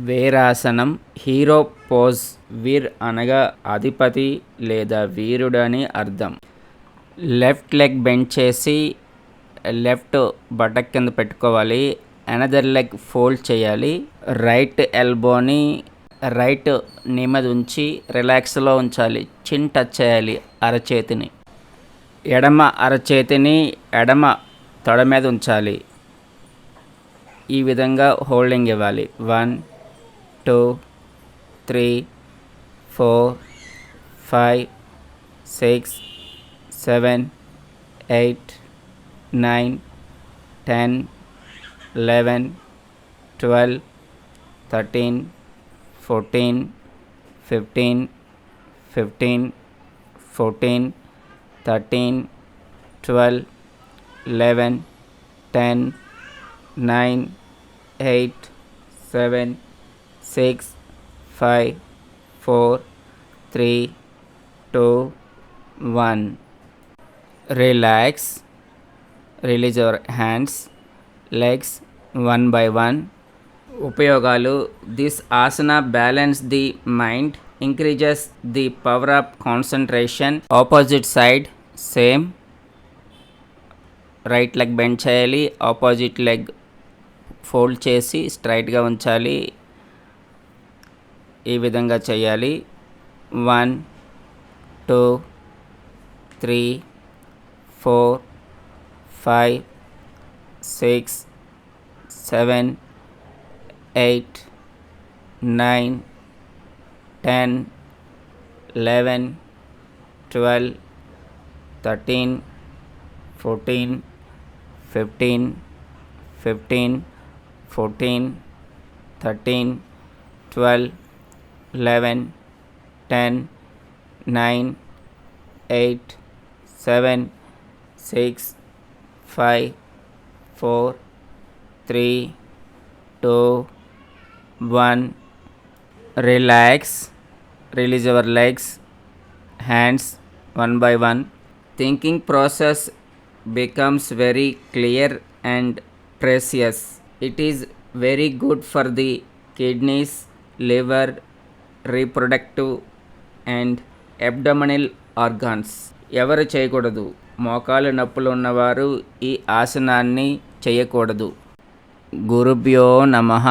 వీరాసనం hero pose. వీర్ అనగా అధిపతి లేదా వీరుడని అర్థం. లెఫ్ట్ లెగ్ బెండ్ చేసి లెఫ్ట్ బటక్ కింద పెట్టుకోవాలి. అనదర్ లెగ్ ఫోల్డ్ చేయాలి. రైట్ ఎల్బోని రైట్ నీ మీద ఉంచి రిలాక్స్లో ఉంచాలి. చిన్ టచ్ చేయాలి అరచేతిని. ఎడమ అరచేతిని ఎడమ తొడ మీద ఉంచాలి. ఈ విధంగా హోల్డింగ్ ఇవ్వాలి. 1 2 3 4 5 6 7 8 9 10 11 12 13 14 15 15 14 13 12 11 10 9 8 7 6 5 4 3 2 1. Relax. Release your hands, legs one by one. ఉపయోగాలు: this Haasan balance the mind, increases the power of concentration. Opposite side same. Right leg bend చేయాలి. ఆపోజిట్ లెగ్ ఫోల్డ్ చేసి స్ట్రైట్గా ఉంచాలి. ఈ విధంగా చేయాలి. 1 2 3 4 5 6 7 8 9 10 11 12 13 14 15 15 14 13 12 11 10 9 8 7 6 5 4 3 2 1. Relax. Release your legs, hands one by one. Thinking process becomes very clear and precious. It is very good for the kidneys, liver, reproductive and abdominal organs. ఎవరు చేయకూడదు? మోకాలు నొప్పులు ఉన్నవారు ఈ ఆసనాన్ని చేయకూడదు. గురుభ్యో నమః.